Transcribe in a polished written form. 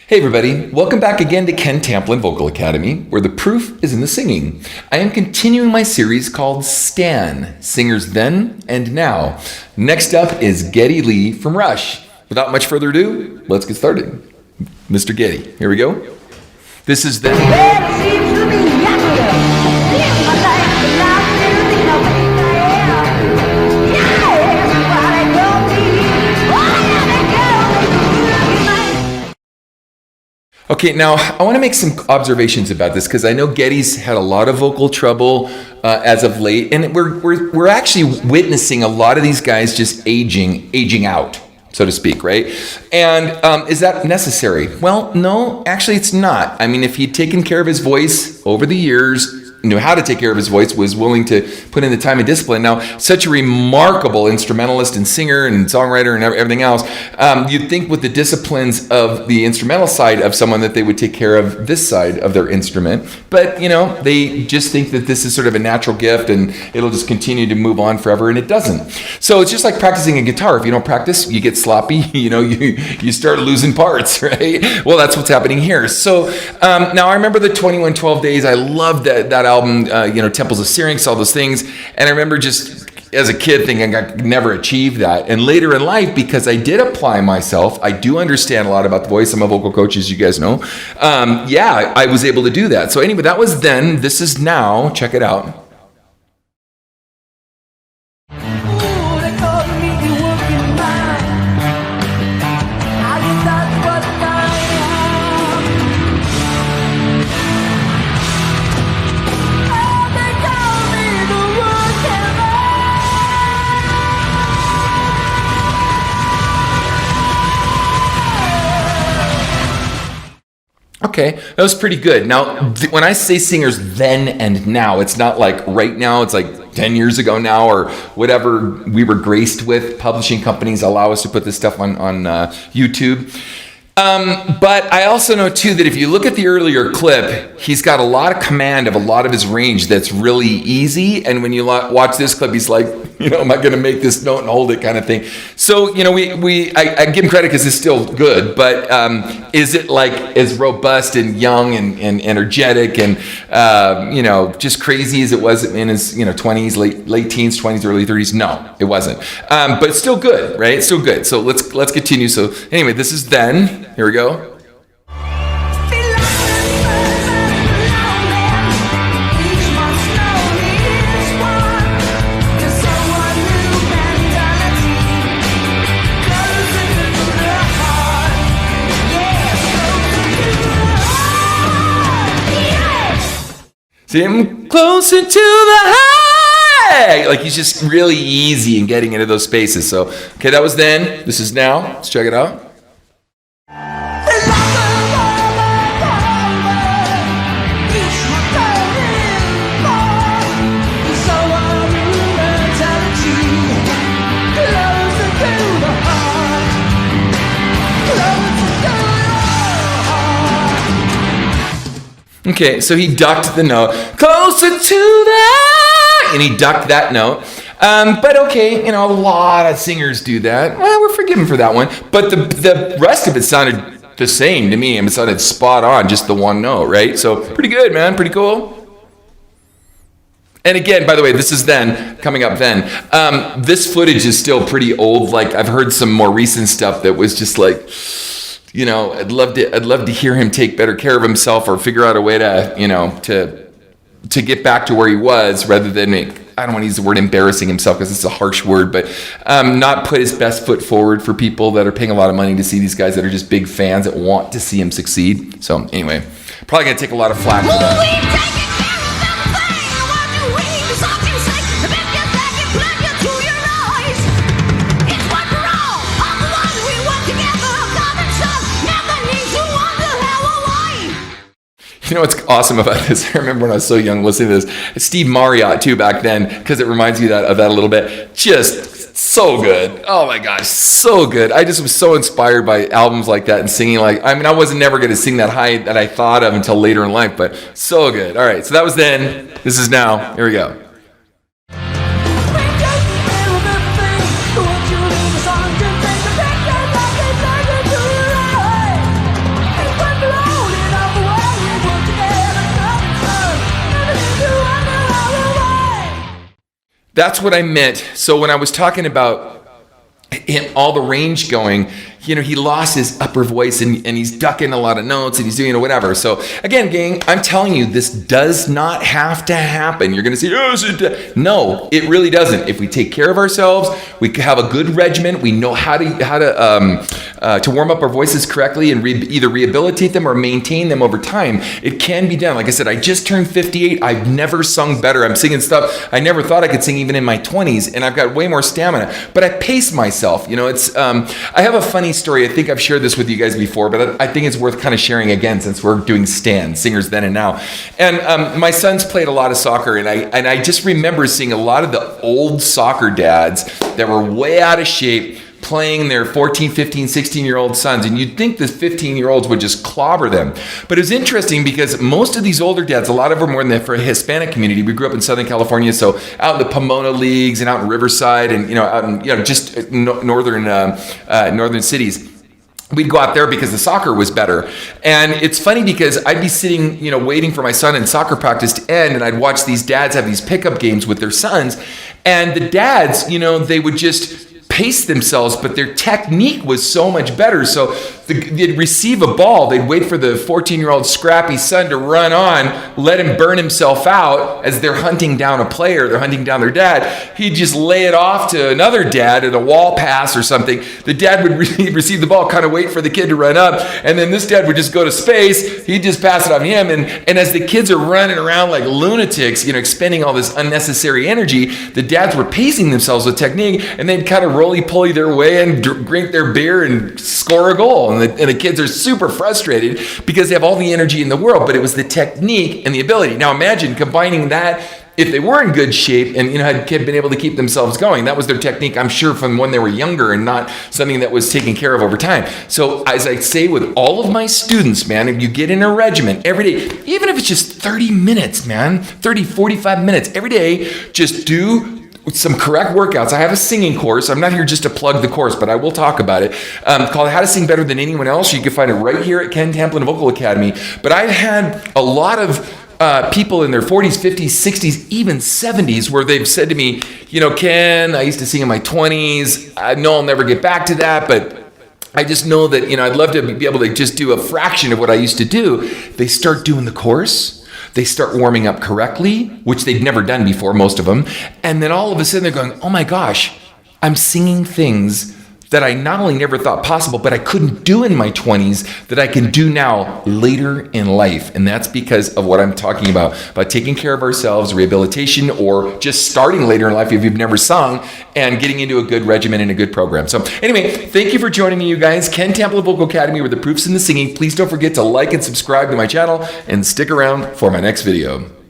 Hey everybody, welcome back again to Ken Tamplin Vocal Academy, where the proof is in the singing. I am continuing my series called Stan, Singers Then and Now. Next up is Geddy Lee from Rush. Without much further ado, let's get started. Mr. Geddy, here we go. This is Then. Okay, now I want to make some observations about this because I know Geddy's had a lot of vocal trouble as of late, and we're actually witnessing a lot of these guys just aging out, so to speak, right? And is that necessary? Well, no, actually it's not. I mean, if he'd taken care of his voice over the years, knew how to take care of his voice, was willing to put in the time and discipline. Now, such a remarkable instrumentalist and singer and songwriter and everything else, you'd think with the disciplines of the instrumental side of someone that they would take care of this side of their instrument. But, you know, they just think that this is sort of a natural gift and it'll just continue to move on forever, and it doesn't. So it's just like practicing a guitar. If you don't practice, you get sloppy, you start losing parts, right? Well, that's what's happening here. So now I remember the 2112 days. I loved that album, Temples of Syrinx, all those things. And I remember just as a kid thinking I could never achieve that. And later in life, because I did apply myself, I do understand a lot about the voice. I'm a vocal coach, as you guys know. I was able to do that. So anyway, that was then. This is now. Check it out. Okay, that was pretty good. Now, when I say singers then and now, it's not like right now, it's like 10 years ago now or whatever we were graced with. Publishing companies allow us to put this stuff on YouTube. But I also know too that if you look at the earlier clip, he's got a lot of command of a lot of his range that's really easy. And when you watch this clip, he's like, am I going to make this note and hold it kind of thing. So, I give him credit because it's still good, but is it like as robust and young and energetic and, just crazy as it was in his, 20s, late teens, 20s, early 30s? No, it wasn't. But it's still good, right? It's still good. So let's continue. So anyway, this is Then. Here we go. See, I'm closer to the high. Like he's just really easy in getting into those spaces. So, okay, that was Then. This is Now. Let's check it out. Okay, so he ducked the note, closer to that, and he ducked that note. But okay, a lot of singers do that. Well, we're forgiven for that one. But the rest of it sounded the same to me. It sounded spot on, just the one note, right? So pretty good, man, pretty cool. And again, by the way, this is Then, coming up then. This footage is still pretty old. Like I've heard some more recent stuff that was just like, I'd love to hear him take better care of himself or figure out a way to get back to where he was rather than I don't want to use the word embarrassing himself because it's a harsh word, but not put his best foot forward for people that are paying a lot of money to see these guys that are just big fans that want to see him succeed. So anyway, probably going to take a lot of flack for that. You know what's awesome about this? I remember when I was so young listening to this. Steve Marriott, too, back then, because it reminds me of that a little bit. Just so good. Oh, my gosh, so good. I just was so inspired by albums like that and singing I wasn't never going to sing that high that I thought of until later in life, but so good. All right, so that was Then. This is Now. Here we go. That's what I meant. So when I was talking about all the range going, he lost his upper voice and he's ducking a lot of notes and he's doing whatever. So again, gang, I'm telling you, this does not have to happen. You're going to say, oh, no, it really doesn't. If we take care of ourselves, we have a good regimen. We know how to warm up our voices correctly and either rehabilitate them or maintain them over time. It can be done. Like I said, I just turned 58. I've never sung better. I'm singing stuff I never thought I could sing even in my 20s, and I've got way more stamina. But I pace myself. I have a funny story. I think I've shared this with you guys before, but I think it's worth kind of sharing again since we're doing singers then and now. And my sons played a lot of soccer, and I just remember seeing a lot of the old soccer dads that were way out of shape playing their 14, 15, 16-year-old sons, and you'd think the 15-year-olds would just clobber them. But it was interesting because most of these older dads, a lot of them were in the Hispanic community. We grew up in Southern California, so out in the Pomona leagues and out in Riverside and out in just northern cities. We'd go out there because the soccer was better. And it's funny because I'd be sitting, waiting for my son in soccer practice to end, and I'd watch these dads have these pickup games with their sons. And the dads, they would just pace themselves, but their technique was so much better. So they'd receive a ball, they'd wait for the 14-year-old scrappy son to run on, let him burn himself out as they're hunting down a player, they're hunting down their dad. He'd just lay it off to another dad at a wall pass or something. The dad would receive the ball, kind of wait for the kid to run up, and then this dad would just go to space, he'd just pass it on him, and as the kids are running around like lunatics, expending all this unnecessary energy, the dads were pacing themselves with technique, and they'd kind of roly-poly their way and drink their beer and score a goal. And the kids are super frustrated because they have all the energy in the world, but it was the technique and the ability. Now imagine combining that if they were in good shape and had been able to keep themselves going. That was their technique, I'm sure, from when they were younger and not something that was taken care of over time. So as I say with all of my students, man, if you get in a regimen every day, even if it's just 30 minutes, man, 30, 45 minutes every day, just do some correct workouts. I have a singing course. I'm not here just to plug the course, but I will talk about it, called How to Sing Better Than Anyone Else. You can find it right here at Ken Tamplin Vocal Academy. But I've had a lot of people in their 40s, 50s, 60s, even 70s where they've said to me, Ken, I used to sing in my 20s. I know I'll never get back to that, but I just know that, I'd love to be able to just do a fraction of what I used to do. They start doing the course. They start warming up correctly, which they'd never done before, most of them. And then all of a sudden they're going, oh my gosh, I'm singing things that I not only never thought possible, but I couldn't do in my 20s that I can do now later in life. And that's because of what I'm talking about taking care of ourselves, rehabilitation, or just starting later in life if you've never sung and getting into a good regimen and a good program. So anyway, thank you for joining me, you guys. Ken Tamplin Vocal Academy, where the proof's in the singing. Please don't forget to like and subscribe to my channel and stick around for my next video.